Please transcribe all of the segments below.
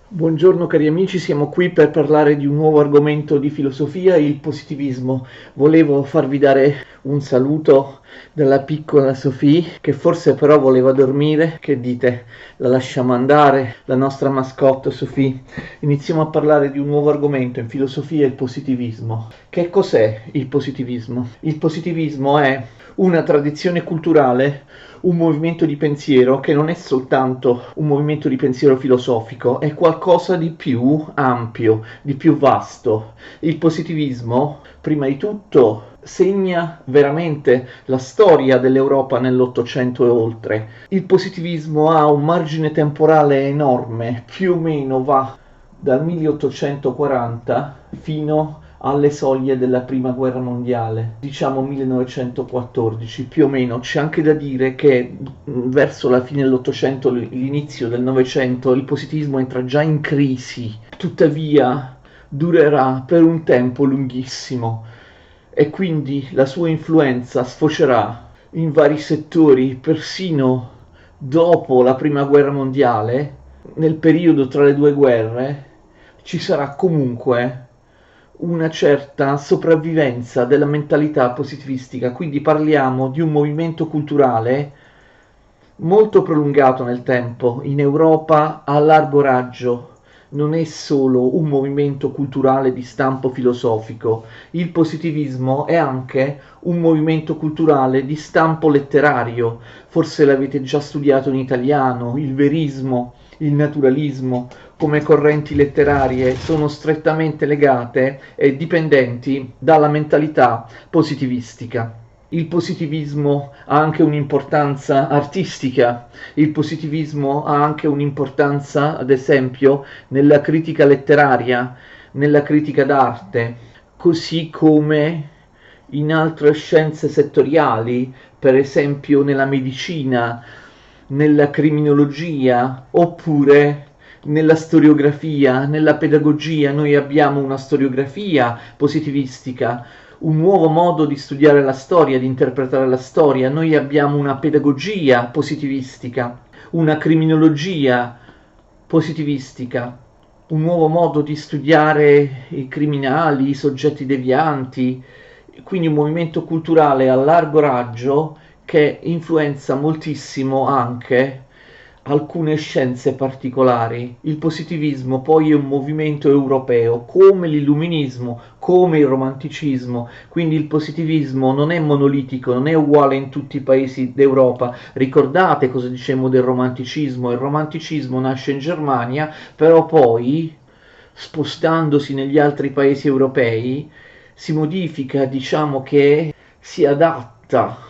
Buongiorno cari amici, siamo qui per parlare di un nuovo argomento di filosofia, il positivismo. Volevo farvi dare un saluto dalla piccola Sophie, che forse però voleva dormire. Che dite? La lasciamo andare, la nostra mascotte Sophie. Iniziamo a parlare di un nuovo argomento in filosofia, il positivismo. Che cos'è il positivismo? Il positivismo è una tradizione culturale, un movimento di pensiero che non è soltanto un movimento di pensiero filosofico, è qualcosa di più ampio, di più vasto. Il positivismo, prima di tutto, segna veramente la storia dell'Europa nell'Ottocento e oltre. Il positivismo ha un margine temporale enorme, più o meno va dal 1840 fino alle soglie della prima guerra mondiale, diciamo 1914 più o meno. C'è anche da dire che verso la fine dell'Ottocento, l'inizio del Novecento, il positivismo entra già in crisi, tuttavia durerà per un tempo lunghissimo e quindi la sua influenza sfocerà in vari settori, persino dopo la prima guerra mondiale. Nel periodo tra le due guerre ci sarà comunque una certa sopravvivenza della mentalità positivistica, quindi parliamo di un movimento culturale molto prolungato nel tempo, in Europa a largo raggio. Non è solo un movimento culturale di stampo filosofico, il positivismo è anche un movimento culturale di stampo letterario. Forse l'avete già studiato in italiano, il verismo, il naturalismo, come correnti letterarie sono strettamente legate e dipendenti dalla mentalità positivistica. Il positivismo ha anche un'importanza artistica, il positivismo ha anche un'importanza, ad esempio, nella critica letteraria, nella critica d'arte, così come in altre scienze settoriali, per esempio nella medicina, nella criminologia, oppure nella storiografia, nella pedagogia. Noi abbiamo una storiografia positivistica, un nuovo modo di studiare la storia, di interpretare la storia. Noi abbiamo una pedagogia positivistica, una criminologia positivistica, un nuovo modo di studiare i criminali, i soggetti devianti, quindi un movimento culturale a largo raggio che influenza moltissimo anche alcune scienze particolari. Il positivismo poi è un movimento europeo, come l'illuminismo, come il romanticismo, quindi il positivismo non è monolitico, non è uguale in tutti i paesi d'Europa. Ricordate cosa dicevamo del romanticismo? Il romanticismo nasce in Germania, però poi, spostandosi negli altri paesi europei, si modifica, diciamo che si adatta.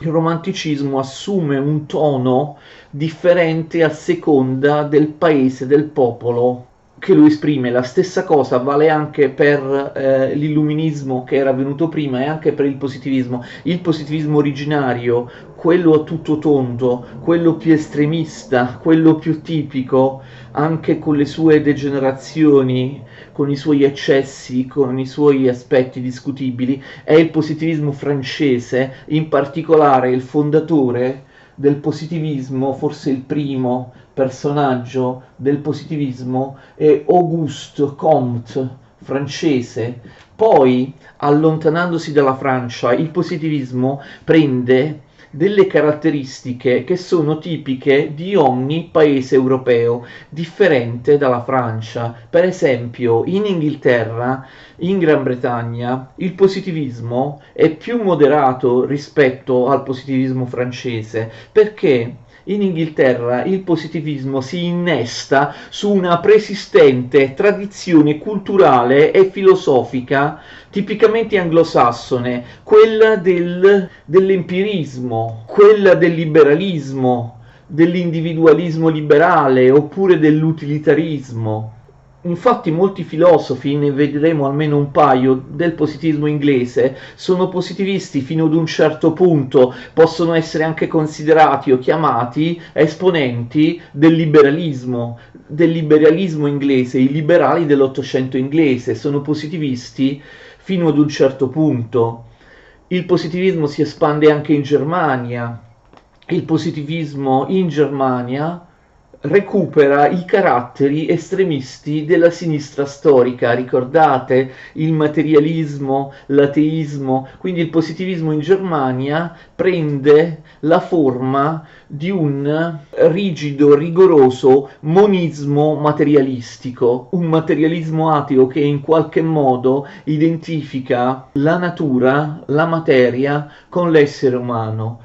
Il romanticismo assume un tono differente a seconda del paese, del popolo che lo esprime. La stessa cosa vale anche per l'illuminismo che era venuto prima e anche per il positivismo. Il positivismo originario, quello a tutto tondo, quello più estremista, quello più tipico, anche con le sue degenerazioni, con i suoi eccessi, con i suoi aspetti discutibili, è il positivismo francese, in particolare il fondatore del positivismo, forse il primo personaggio del positivismo, è Auguste Comte, francese. Poi, allontanandosi dalla Francia, il positivismo prende delle caratteristiche che sono tipiche di ogni paese europeo, differente dalla Francia. Per esempio, in Inghilterra, in Gran Bretagna, il positivismo è più moderato rispetto al positivismo francese, perché in Inghilterra il positivismo si innesta su una preesistente tradizione culturale e filosofica tipicamente anglosassone, quella dell'empirismo, quella del liberalismo, dell'individualismo liberale oppure dell'utilitarismo. Infatti molti filosofi, ne vedremo almeno un paio, del positivismo inglese, sono positivisti fino ad un certo punto, possono essere anche considerati o chiamati esponenti del liberalismo inglese. I liberali dell'Ottocento inglese sono positivisti fino ad un certo punto. Il positivismo si espande anche in Germania. Il positivismo in Germania recupera i caratteri estremisti della sinistra storica. Ricordate il materialismo, l'ateismo, quindi il positivismo in Germania prende la forma di un rigido, rigoroso monismo materialistico, un materialismo ateo che in qualche modo identifica la natura, la materia con l'essere umano.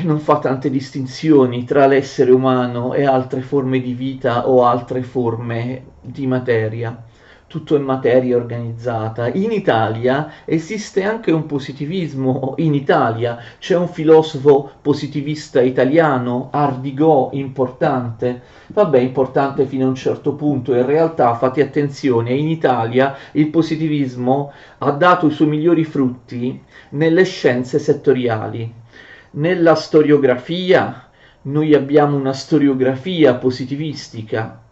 Non fa tante distinzioni tra l'essere umano e altre forme di vita o altre forme di materia. Tutto è materia organizzata. In Italia esiste anche un positivismo. In Italia c'è un filosofo positivista italiano, Ardigò, importante. Vabbè, importante fino a un certo punto. In realtà, fate attenzione, in Italia il positivismo ha dato i suoi migliori frutti nelle scienze settoriali. Nella storiografia noi abbiamo una storiografia positivistica,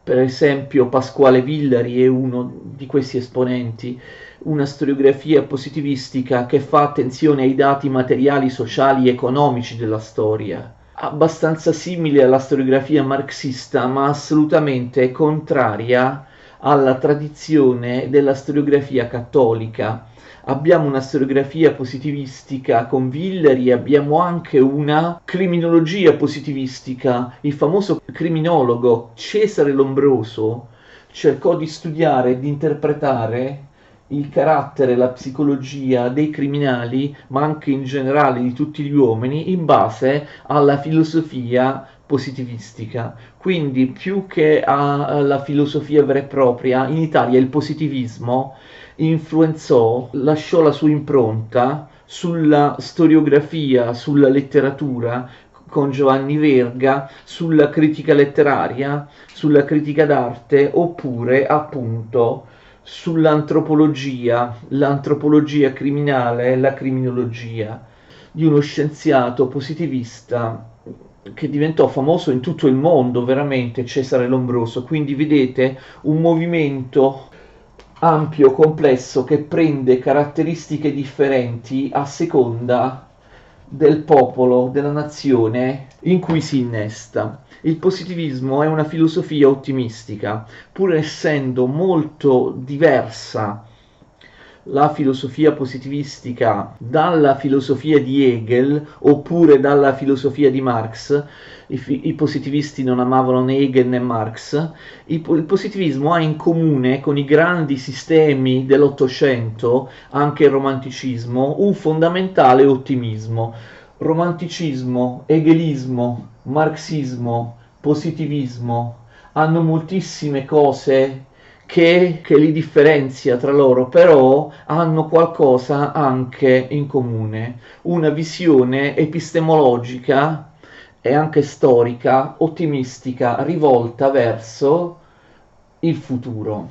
per esempio Pasquale Villari è uno di questi esponenti, una storiografia positivistica che fa attenzione ai dati materiali, sociali e economici della storia, abbastanza simile alla storiografia marxista, ma assolutamente contraria alla tradizione della storiografia cattolica. Abbiamo una storiografia positivistica con Villari, abbiamo anche una criminologia positivistica. Il famoso criminologo Cesare Lombroso cercò di studiare e di interpretare il carattere, la psicologia dei criminali, ma anche in generale di tutti gli uomini, in base alla filosofia positivistica. Quindi più che alla filosofia vera e propria, in Italia il positivismo influenzò, lasciò la sua impronta sulla storiografia, sulla letteratura con Giovanni Verga, sulla critica letteraria, sulla critica d'arte, oppure appunto sull'antropologia, l'antropologia criminale, la criminologia, di uno scienziato positivista che diventò famoso in tutto il mondo, veramente, Cesare Lombroso. Quindi vedete un movimento ampio, complesso, che prende caratteristiche differenti a seconda del popolo, della nazione in cui si innesta. Il positivismo è una filosofia ottimistica, pur essendo molto diversa la filosofia positivistica dalla filosofia di Hegel oppure dalla filosofia di Marx. I positivisti non amavano né Hegel né Marx. Il positivismo ha in comune con i grandi sistemi dell'Ottocento, anche il romanticismo, un fondamentale ottimismo. Romanticismo, hegelismo, marxismo, positivismo hanno moltissime cose che li differenzia tra loro, però hanno qualcosa anche in comune, una visione epistemologica e anche storica, ottimistica, rivolta verso il futuro.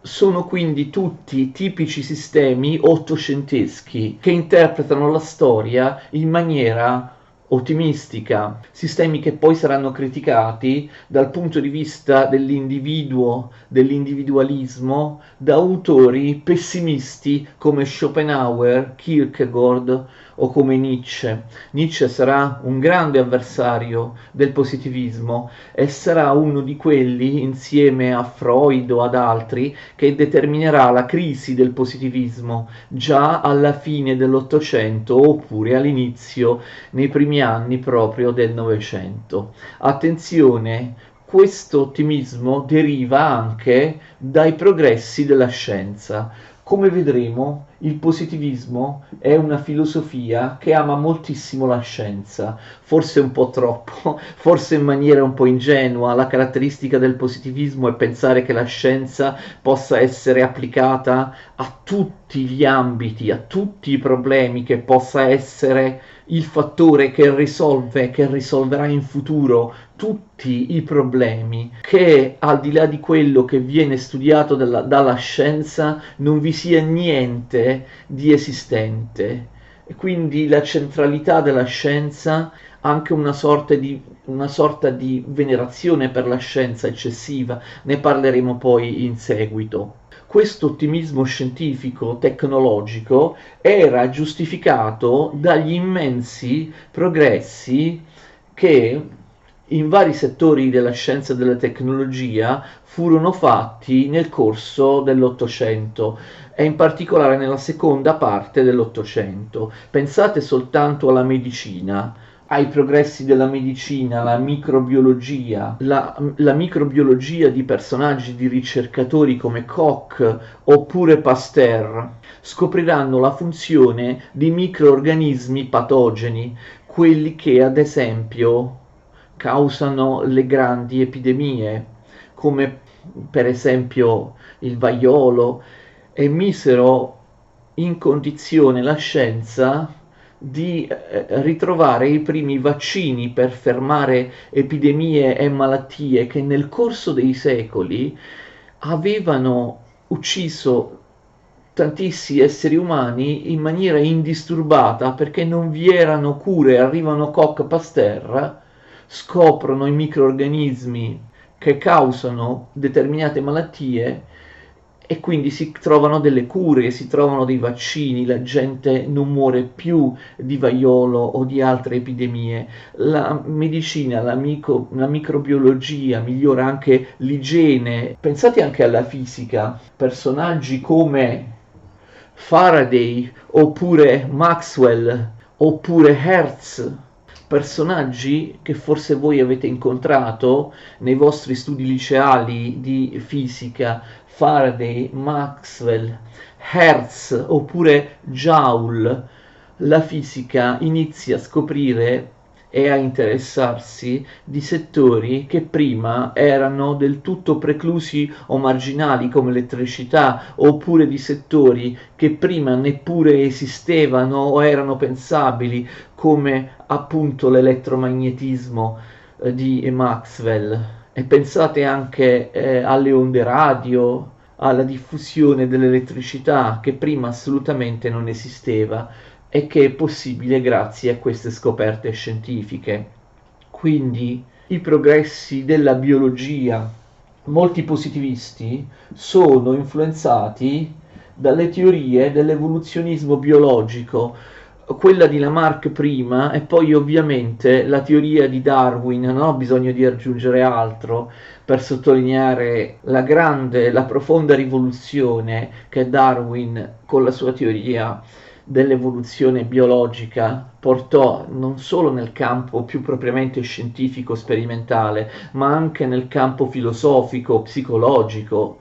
Sono quindi tutti tipici sistemi ottocenteschi che interpretano la storia in maniera ottimistica, sistemi che poi saranno criticati dal punto di vista dell'individuo, dell'individualismo, da autori pessimisti come Schopenhauer, Kierkegaard o come Nietzsche. Nietzsche sarà un grande avversario del positivismo e sarà uno di quelli, insieme a Freud o ad altri, che determinerà la crisi del positivismo già alla fine dell'Ottocento oppure all'inizio, nei primi anni proprio del Novecento. Attenzione, questo ottimismo deriva anche dai progressi della scienza. Come vedremo, il positivismo è una filosofia che ama moltissimo la scienza, forse un po' troppo, forse in maniera un po' ingenua. La caratteristica del positivismo è pensare che la scienza possa essere applicata a tutti gli ambiti, a tutti i problemi, che possa essere il fattore che risolve, che risolverà in futuro tutti i problemi, che al di là di quello che viene studiato dalla scienza non vi sia niente di esistente. E quindi la centralità della scienza, anche una sorta di venerazione per la scienza eccessiva, ne parleremo poi in seguito. Questo ottimismo scientifico, tecnologico, era giustificato dagli immensi progressi che in vari settori della scienza e della tecnologia furono fatti nel corso dell'Ottocento e in particolare nella seconda parte dell'Ottocento. Pensate soltanto alla medicina, ai progressi della medicina, la microbiologia, la microbiologia di personaggi, di ricercatori come Koch oppure Pasteur. Scopriranno la funzione di microorganismi patogeni, quelli che ad esempio causano le grandi epidemie, come per esempio il vaiolo, e misero in condizione la scienza di ritrovare i primi vaccini per fermare epidemie e malattie che nel corso dei secoli avevano ucciso tantissimi esseri umani in maniera indisturbata perché non vi erano cure. Arrivano Koch, Pasteur, scoprono i microorganismi che causano determinate malattie e quindi si trovano delle cure, si trovano dei vaccini, la gente non muore più di vaiolo o di altre epidemie. La medicina, la microbiologia migliora anche l'igiene. Pensate anche alla fisica, personaggi come Faraday oppure Maxwell oppure Hertz, personaggi che forse voi avete incontrato nei vostri studi liceali di fisica. Faraday, Maxwell, Hertz oppure Joule. La fisica inizia a scoprire e a interessarsi di settori che prima erano del tutto preclusi o marginali, come l'elettricità, oppure di settori che prima neppure esistevano o erano pensabili, come appunto l'elettromagnetismo di Maxwell. E pensate anche alle onde radio, alla diffusione dell'elettricità che prima assolutamente non esisteva e che è possibile grazie a queste scoperte scientifiche. Quindi i progressi della biologia, molti positivisti sono influenzati dalle teorie dell'evoluzionismo biologico, quella di Lamarck prima e poi ovviamente la teoria di Darwin. Non ho bisogno di aggiungere altro per sottolineare la profonda rivoluzione che Darwin con la sua teoria dell'evoluzione biologica portò non solo nel campo più propriamente scientifico sperimentale, ma anche nel campo filosofico, psicologico.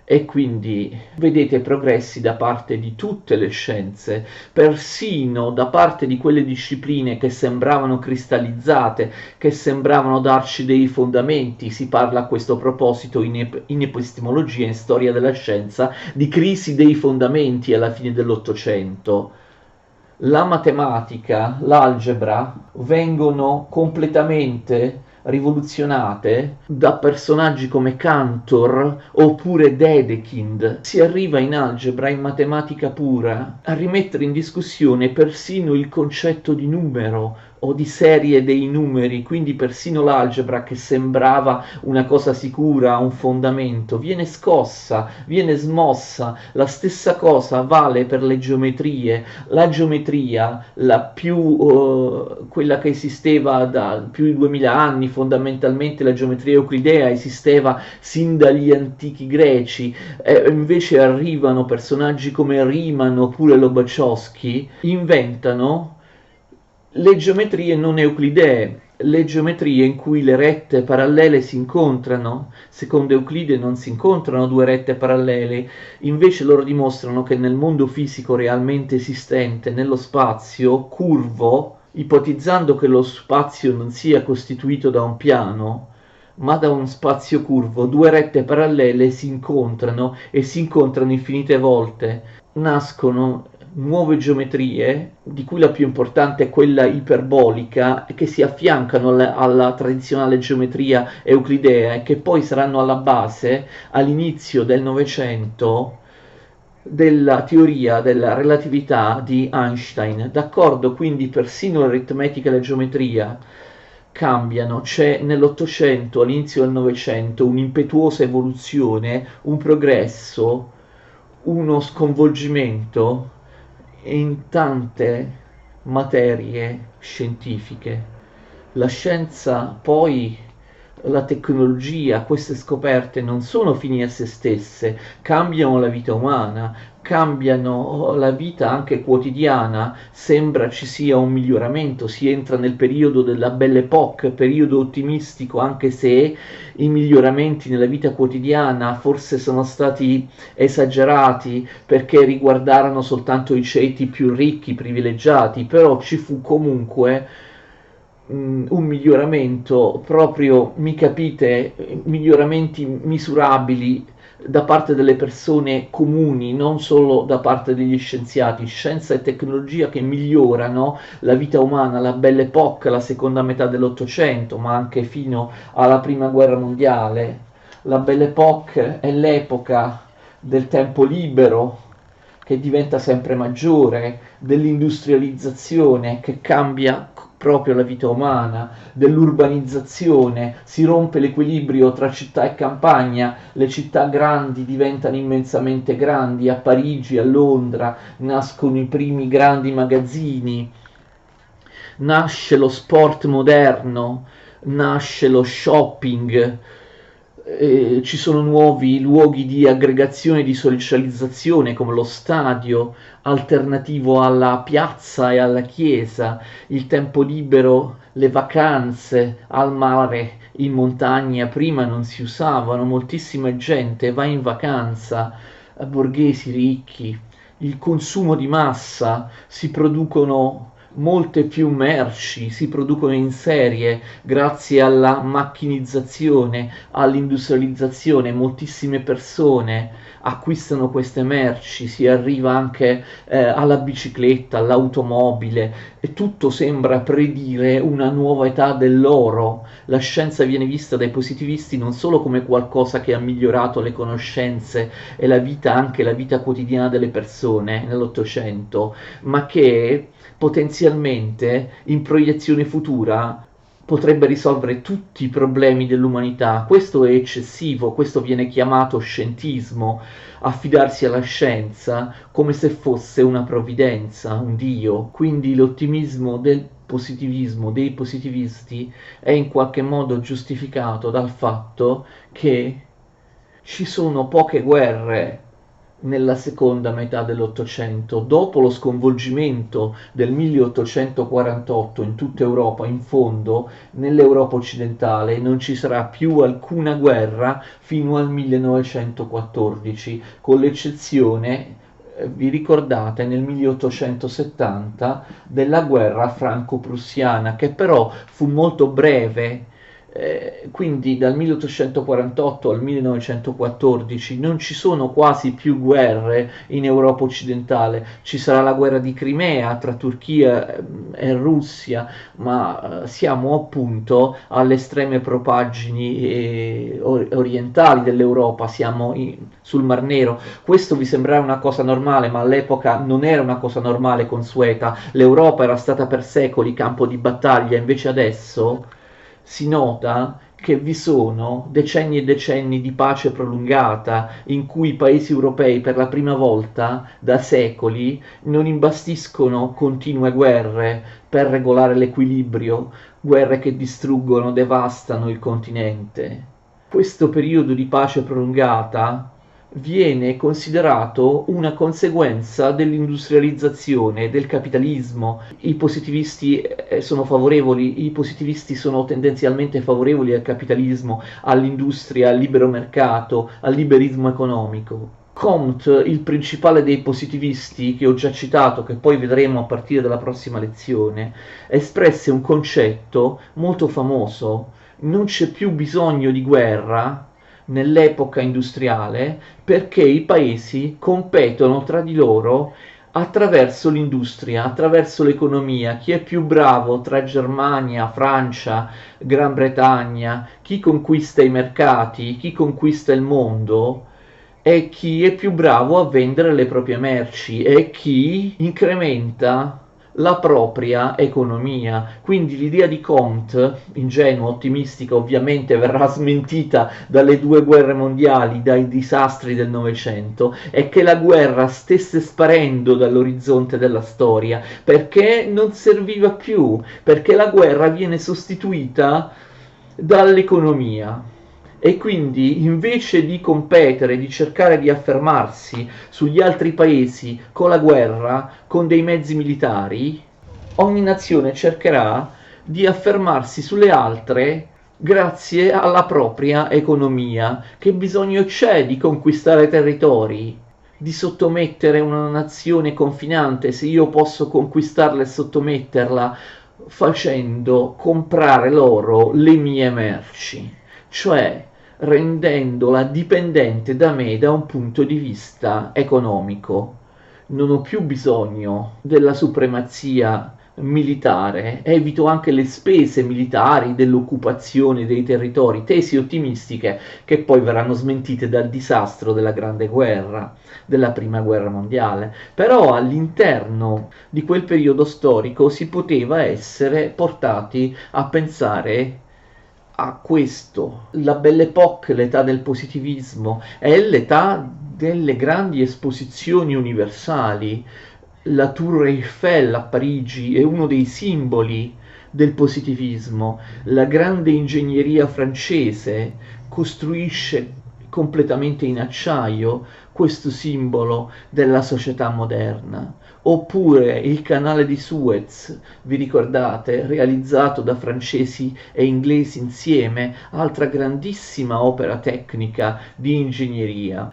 E quindi vedete progressi da parte di tutte le scienze, persino da parte di quelle discipline che sembravano cristallizzate, che sembravano darci dei fondamenti. Si parla a questo proposito in epistemologia, in storia della scienza, di crisi dei fondamenti alla fine dell'Ottocento. La matematica, l'algebra vengono completamente rivoluzionate da personaggi come Cantor oppure Dedekind. Si arriva in algebra, in matematica pura, a rimettere in discussione persino il concetto di numero o di serie dei numeri, quindi persino l'algebra che sembrava una cosa sicura, un fondamento, viene scossa, viene smossa. La stessa cosa vale per le geometrie. La geometria, quella che esisteva da più di 2000 anni, fondamentalmente la geometria euclidea esisteva sin dagli antichi greci, invece arrivano personaggi come Riemann oppure Lobachowski, inventano le geometrie non euclidee, le geometrie in cui le rette parallele si incontrano. Secondo Euclide non si incontrano due rette parallele, invece loro dimostrano che nel mondo fisico realmente esistente, nello spazio curvo, ipotizzando che lo spazio non sia costituito da un piano, ma da uno spazio curvo, due rette parallele si incontrano e si incontrano infinite volte. Nascono nuove geometrie, di cui la più importante è quella iperbolica, che si affiancano alla tradizionale geometria euclidea e che poi saranno alla base, all'inizio del Novecento, della teoria della relatività di Einstein. D'accordo, quindi persino l'aritmetica e la geometria cambiano. C'è nell'Ottocento, all'inizio del Novecento, un'impetuosa evoluzione, un progresso, uno sconvolgimento in tante materie scientifiche. La scienza poi, la tecnologia, queste scoperte non sono fini a se stesse, cambiano la vita umana, cambiano la vita anche quotidiana, sembra ci sia un miglioramento, si entra nel periodo della Belle Époque, periodo ottimistico, anche se i miglioramenti nella vita quotidiana forse sono stati esagerati perché riguardarono soltanto i ceti più ricchi, privilegiati, però ci fu comunque un miglioramento proprio, mi capite, miglioramenti misurabili da parte delle persone comuni, non solo da parte degli scienziati, scienza e tecnologia che migliorano la vita umana, la Belle Époque, la seconda metà dell'Ottocento, ma anche fino alla Prima Guerra Mondiale. La Belle Époque è l'epoca del tempo libero, che diventa sempre maggiore, dell'industrializzazione che cambia proprio la vita umana, dell'urbanizzazione, si rompe l'equilibrio tra città e campagna, le città grandi diventano immensamente grandi, a Parigi, a Londra nascono i primi grandi magazzini, nasce lo sport moderno, nasce lo shopping, ci sono nuovi luoghi di aggregazione e di socializzazione come lo stadio, alternativo alla piazza e alla chiesa, il tempo libero, le vacanze al mare, in montagna, prima non si usavano, moltissima gente va in vacanza, borghesi ricchi, il consumo di massa, si producono molte più merci, si producono in serie grazie alla macchinizzazione, all'industrializzazione, moltissime persone acquistano queste merci, si arriva anche alla bicicletta, all'automobile e tutto sembra predire una nuova età dell'oro. La scienza viene vista dai positivisti non solo come qualcosa che ha migliorato le conoscenze e la vita, anche la vita quotidiana delle persone nell'Ottocento, ma che potenzialmente in proiezione futura potrebbe risolvere tutti i problemi dell'umanità. Questo è eccessivo, questo viene chiamato scientismo, affidarsi alla scienza come se fosse una provvidenza, un dio. Quindi l'ottimismo del positivismo, dei positivisti, è in qualche modo giustificato dal fatto che ci sono poche guerre nella seconda metà dell'Ottocento, dopo lo sconvolgimento del 1848 in tutta Europa, in fondo nell'Europa occidentale non ci sarà più alcuna guerra fino al 1914, con l'eccezione, vi ricordate, nel 1870 della guerra franco-prussiana, che però fu molto breve. Quindi dal 1848 al 1914 non ci sono quasi più guerre in Europa occidentale, ci sarà la guerra di Crimea tra Turchia e Russia, ma siamo appunto alle estreme propaggini orientali dell'Europa, siamo sul Mar Nero. Questo vi sembrerà una cosa normale, ma all'epoca non era una cosa normale, consueta. L'Europa era stata per secoli campo di battaglia, invece adesso si nota che vi sono decenni e decenni di pace prolungata in cui i paesi europei per la prima volta da secoli non imbastiscono continue guerre per regolare l'equilibrio, guerre che distruggono, devastano il continente. Questo periodo di pace prolungata viene considerato una conseguenza dell'industrializzazione, del capitalismo. I positivisti sono favorevoli, i positivisti sono tendenzialmente favorevoli al capitalismo, all'industria, al libero mercato, al liberismo economico. Comte, il principale dei positivisti che ho già citato, che poi vedremo a partire dalla prossima lezione, espresse un concetto molto famoso: non c'è più bisogno di guerra nell'epoca industriale perché i paesi competono tra di loro attraverso l'industria, attraverso l'economia. Chi è più bravo tra Germania, Francia, Gran Bretagna, chi conquista i mercati, chi conquista il mondo, è chi è più bravo a vendere le proprie merci, è chi incrementa la propria economia. Quindi l'idea di Comte, ingenua, ottimistica, ovviamente verrà smentita dalle due guerre mondiali, dai disastri del Novecento, è che la guerra stesse sparendo dall'orizzonte della storia, perché non serviva più, perché la guerra viene sostituita dall'economia. E quindi invece di competere, di cercare di affermarsi sugli altri paesi con la guerra, con dei mezzi militari, ogni nazione cercherà di affermarsi sulle altre grazie alla propria economia. Che bisogno c'è di conquistare territori, di sottomettere una nazione confinante, se io posso conquistarla e sottometterla facendo comprare loro le mie merci, cioè rendendola dipendente da me da un punto di vista economico. Non ho più bisogno della supremazia militare, evito anche le spese militari dell'occupazione dei territori, tesi ottimistiche che poi verranno smentite dal disastro della Grande Guerra, della Prima Guerra Mondiale. Però all'interno di quel periodo storico si poteva essere portati a pensare a questo. La Belle Époque, l'età del positivismo, è l'età delle grandi esposizioni universali. La Tour Eiffel a Parigi è uno dei simboli del positivismo. La grande ingegneria francese costruisce completamente in acciaio questo simbolo della società moderna. Oppure il canale di Suez, vi ricordate, realizzato da francesi e inglesi insieme, altra grandissima opera tecnica di ingegneria.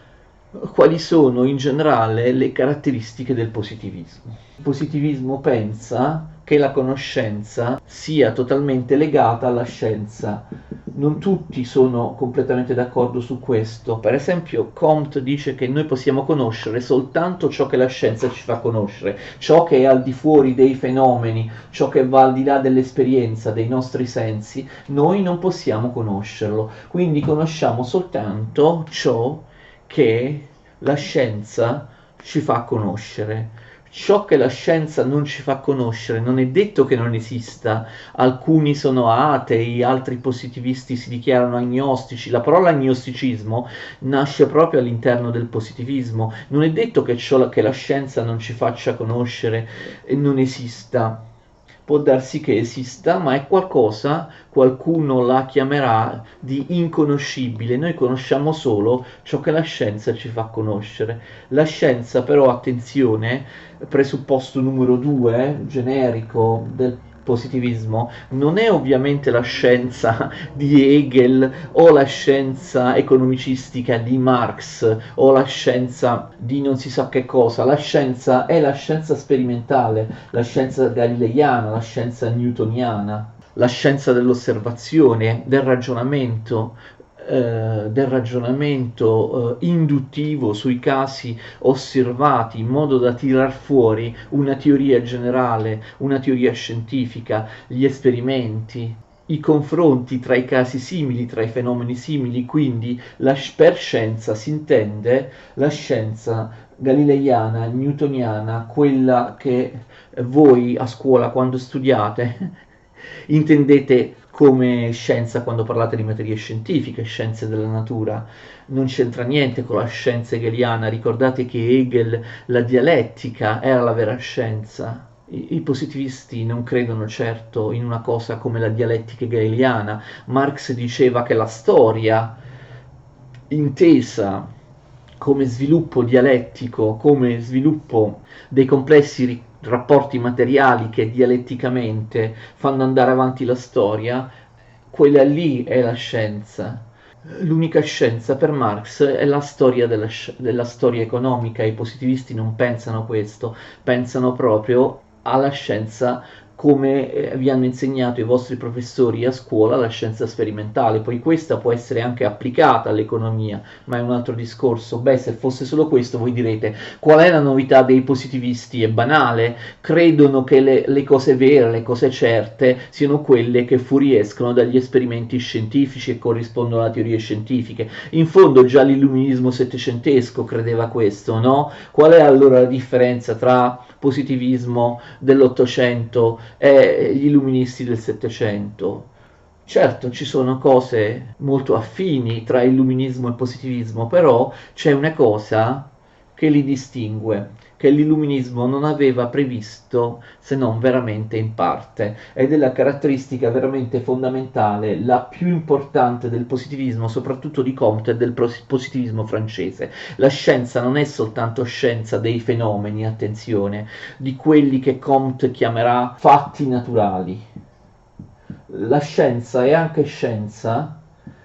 Quali sono in generale le caratteristiche del positivismo? Il positivismo pensa che la conoscenza sia totalmente legata alla scienza. Non tutti sono completamente d'accordo su questo. Per esempio, Comte dice che noi possiamo conoscere soltanto ciò che la scienza ci fa conoscere, ciò che è al di fuori dei fenomeni, ciò che va al di là dell'esperienza, dei nostri sensi, noi non possiamo conoscerlo. Quindi conosciamo soltanto ciò che la scienza ci fa conoscere. Ciò che la scienza non ci fa conoscere non è detto che non esista. Alcuni sono atei, altri positivisti si dichiarano agnostici. La parola agnosticismo nasce proprio all'interno del positivismo. Non è detto che ciò che la scienza non ci faccia conoscere non esista. Può darsi che esista, ma è qualcosa, qualcuno la chiamerà di inconoscibile. Noi conosciamo solo ciò che la scienza ci fa conoscere. La scienza però, attenzione, presupposto numero 2, generico del positivismo, non è ovviamente la scienza di Hegel o la scienza economicistica di Marx o la scienza di non si sa che cosa. La scienza è la scienza sperimentale, la scienza galileiana, la scienza newtoniana, la scienza dell'osservazione, del ragionamento induttivo sui casi osservati in modo da tirar fuori una teoria generale, una teoria scientifica, gli esperimenti, i confronti tra i casi simili, tra i fenomeni simili. Quindi per scienza si intende la scienza galileiana, newtoniana, quella che voi a scuola quando studiate intendete come scienza quando parlate di materie scientifiche, scienze della natura. Non c'entra niente con la scienza hegeliana. Ricordate che Hegel, la dialettica era la vera scienza. I positivisti non credono certo in una cosa come la dialettica hegeliana. Marx diceva che la storia, intesa come sviluppo dialettico, come sviluppo dei complessi rapporti materiali che dialetticamente fanno andare avanti la storia, quella lì è la scienza. L'unica scienza per Marx è la storia della storia economica. I positivisti non pensano questo, pensano proprio alla scienza come vi hanno insegnato i vostri professori a scuola la scienza sperimentale. Poi questa può essere anche applicata all'economia, ma è un altro discorso. Beh, se fosse solo questo, voi direte, qual è la novità dei positivisti? È banale, credono che le cose vere, le cose certe, siano quelle che fuoriescono dagli esperimenti scientifici e corrispondono alle teorie scientifiche. In fondo già l'illuminismo settecentesco credeva questo, no? Qual è allora la differenza tra positivismo dell'Ottocento e gli illuministi del Settecento? Certo, ci sono cose molto affini tra illuminismo e positivismo, però c'è una cosa che li distingue, che l'illuminismo non aveva previsto se non veramente in parte, ed è la caratteristica veramente fondamentale, la più importante del positivismo, soprattutto di Comte e del positivismo francese. La scienza non è soltanto scienza dei fenomeni, attenzione, di quelli che Comte chiamerà fatti naturali. La scienza è anche scienza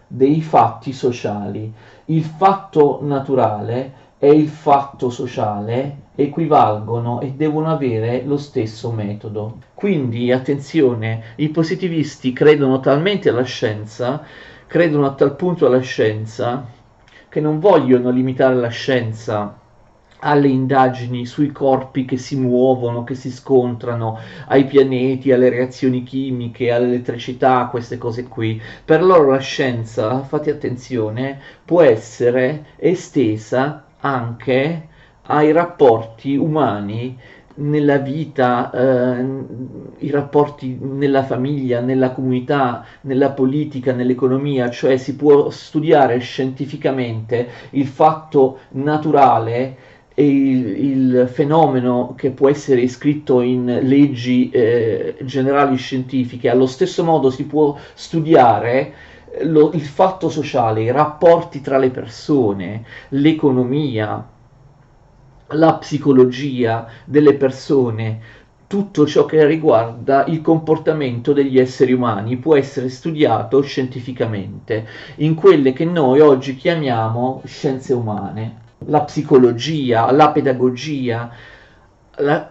dei fatti sociali. Il fatto naturale e il fatto sociale equivalgono e devono avere lo stesso metodo. Quindi, attenzione, i positivisti credono talmente alla scienza, credono a tal punto alla scienza, che non vogliono limitare la scienza alle indagini sui corpi che si muovono, che si scontrano, ai pianeti, alle reazioni chimiche, all'elettricità, queste cose qui. Per loro la scienza, fate attenzione, può essere estesa anche ai rapporti umani nella vita, i rapporti nella famiglia, nella comunità, nella politica, nell'economia, cioè si può studiare scientificamente il fatto naturale e il fenomeno che può essere iscritto in leggi generali scientifiche. Allo stesso modo si può studiare il fatto sociale, i rapporti tra le persone, l'economia, la psicologia delle persone, tutto ciò che riguarda il comportamento degli esseri umani può essere studiato scientificamente in quelle che noi oggi chiamiamo scienze umane. La psicologia, la pedagogia,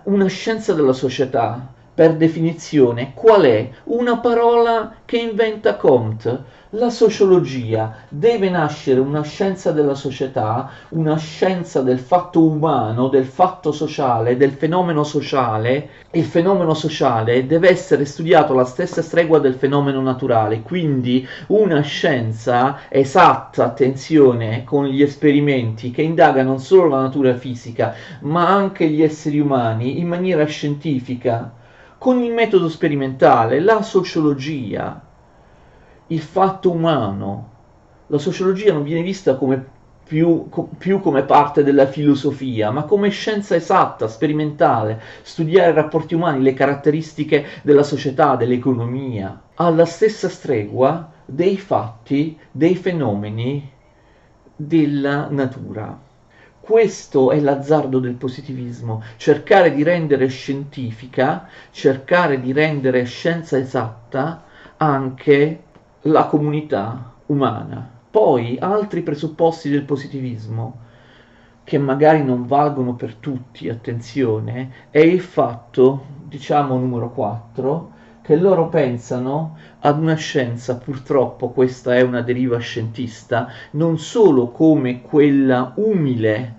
una scienza della società, per definizione, qual è? Una parola che inventa Comte. La sociologia. Deve nascere una scienza della società, una scienza del fatto umano, del fatto sociale, del fenomeno sociale. Il fenomeno sociale deve essere studiato alla stessa stregua del fenomeno naturale, quindi una scienza esatta, attenzione, con gli esperimenti che indaga non solo la natura fisica, ma anche gli esseri umani in maniera scientifica, con il metodo sperimentale, la sociologia, il fatto umano. La sociologia non viene vista come più come parte della filosofia, ma come scienza esatta, sperimentale, studiare i rapporti umani, le caratteristiche della società, dell'economia, alla stessa stregua dei fatti, dei fenomeni della natura. Questo è l'azzardo del positivismo, cercare di rendere scientifica, cercare di rendere scienza esatta anche la comunità umana. Poi altri presupposti del positivismo, che magari non valgono per tutti, attenzione, è il fatto, diciamo numero 4, che loro pensano ad una scienza, purtroppo questa è una deriva scientista, non solo come quella umile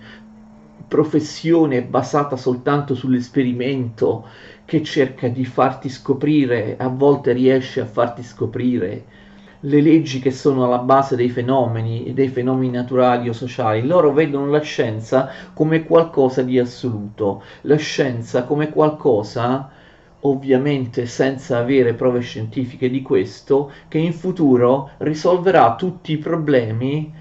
professione basata soltanto sull'esperimento che cerca di farti scoprire, a volte riesce a farti scoprire le leggi che sono alla base dei fenomeni naturali o sociali. Loro vedono la scienza come qualcosa di assoluto, la scienza come qualcosa, ovviamente senza avere prove scientifiche di questo, che in futuro risolverà tutti i problemi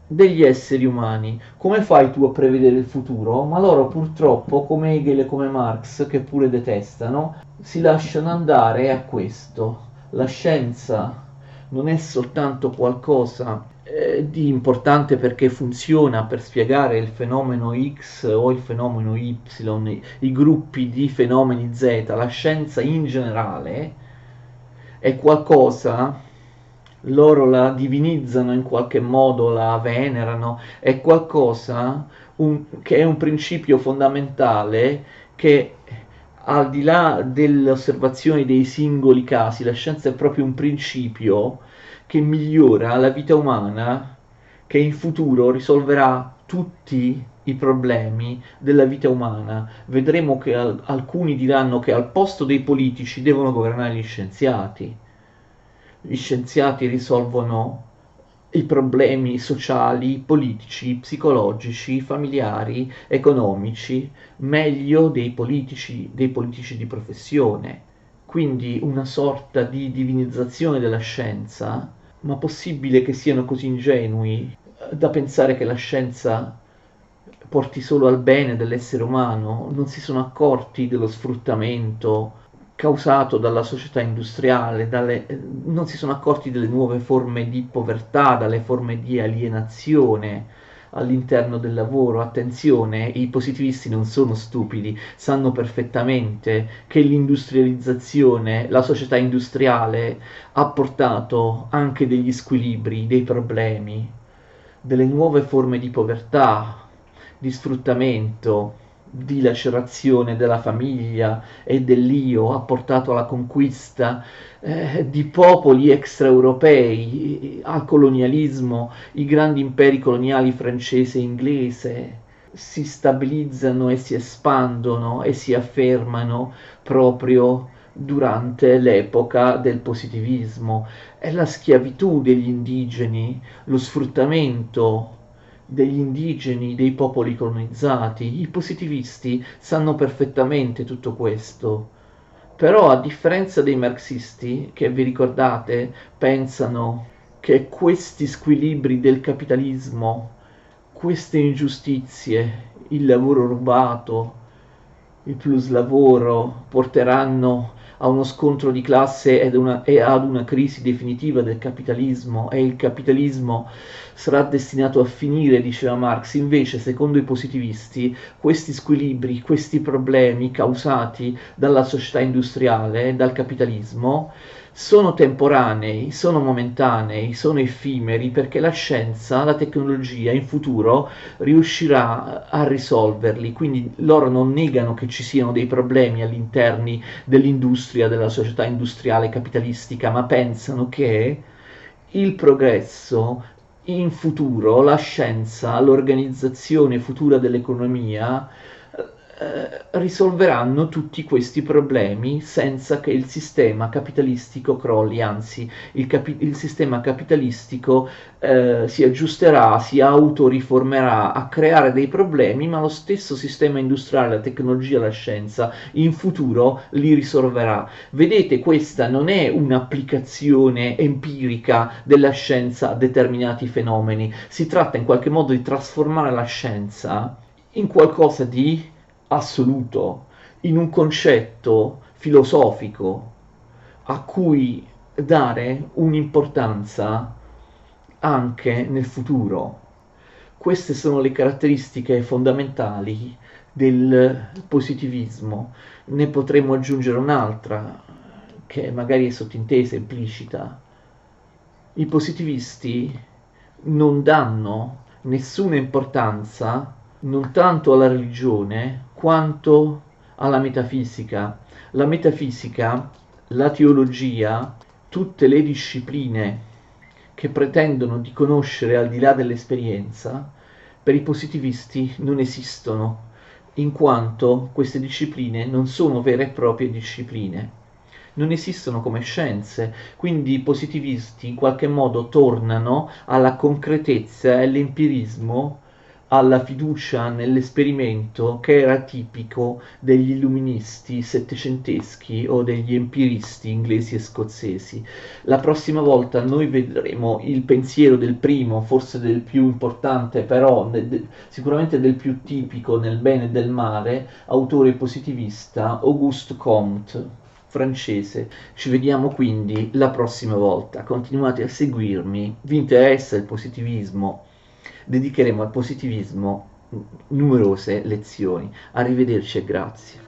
degli esseri umani. Come fai tu a prevedere il futuro? Ma loro purtroppo, come Hegel e come Marx, che pure detestano, si lasciano andare a questo. La scienza non è soltanto qualcosa di importante perché funziona per spiegare il fenomeno X o il fenomeno Y, i gruppi di fenomeni Z. La scienza in generale è qualcosa, loro la divinizzano in qualche modo, la venerano, è qualcosa che è un principio fondamentale che al di là delle osservazioni dei singoli casi, la scienza è proprio un principio che migliora la vita umana, che in futuro risolverà tutti i problemi della vita umana. Vedremo che alcuni diranno che al posto dei politici devono governare gli scienziati. Gli scienziati risolvono i problemi sociali, politici, psicologici, familiari, economici, meglio dei politici di professione. Quindi una sorta di divinizzazione della scienza, ma possibile che siano così ingenui da pensare che la scienza porti solo al bene dell'essere umano? Non si sono accorti dello sfruttamento causato dalla società industriale, non si sono accorti delle nuove forme di povertà, dalle forme di alienazione all'interno del lavoro. Attenzione, i positivisti non sono stupidi, sanno perfettamente che l'industrializzazione, la società industriale ha portato anche degli squilibri, dei problemi, delle nuove forme di povertà, di sfruttamento, di lacerazione della famiglia e dell'io, ha portato alla conquista di popoli extraeuropei, al colonialismo. I grandi imperi coloniali francese e inglese si stabilizzano e si espandono e si affermano proprio durante l'epoca del positivismo. È la schiavitù degli indigeni, lo sfruttamento degli indigeni, dei popoli colonizzati. I positivisti sanno perfettamente tutto questo, però a differenza dei marxisti, che vi ricordate, pensano che questi squilibri del capitalismo, queste ingiustizie, il lavoro rubato, il plus lavoro porteranno a uno scontro di classe e ad una crisi definitiva del capitalismo, e il capitalismo sarà destinato a finire, diceva Marx. Invece, secondo i positivisti, questi squilibri, questi problemi causati dalla società industriale, dal capitalismo, sono temporanei, sono momentanei, sono effimeri, perché la scienza, la tecnologia in futuro riuscirà a risolverli. Quindi loro non negano che ci siano dei problemi all'interno dell'industria, della società industriale capitalistica, ma pensano che il progresso in futuro, la scienza, l'organizzazione futura dell'economia risolveranno tutti questi problemi senza che il sistema capitalistico crolli. Anzi, il sistema capitalistico si aggiusterà, si autoriformerà a creare dei problemi, ma lo stesso sistema industriale, la tecnologia, la scienza in futuro li risolverà. Vedete, questa non è un'applicazione empirica della scienza a determinati fenomeni, si tratta in qualche modo di trasformare la scienza in qualcosa di assoluto, in un concetto filosofico a cui dare un'importanza anche nel futuro. Queste sono le caratteristiche fondamentali del positivismo. Ne potremmo aggiungere un'altra, che magari è sottintesa, implicita. I positivisti non danno nessuna importanza non tanto alla religione quanto alla metafisica. La metafisica, la teologia, tutte le discipline che pretendono di conoscere al di là dell'esperienza, per i positivisti non esistono, in quanto queste discipline non sono vere e proprie discipline, non esistono come scienze. Quindi i positivisti in qualche modo tornano alla concretezza e all'empirismo, alla fiducia nell'esperimento che era tipico degli illuministi settecenteschi o degli empiristi inglesi e scozzesi. La prossima volta noi vedremo il pensiero del primo, forse del più importante, però sicuramente del più tipico nel bene e del male, autore positivista Auguste Comte, francese. Ci vediamo quindi la prossima volta. Continuate a seguirmi. Vi interessa il positivismo? Dedicheremo al positivismo numerose lezioni. Arrivederci e grazie.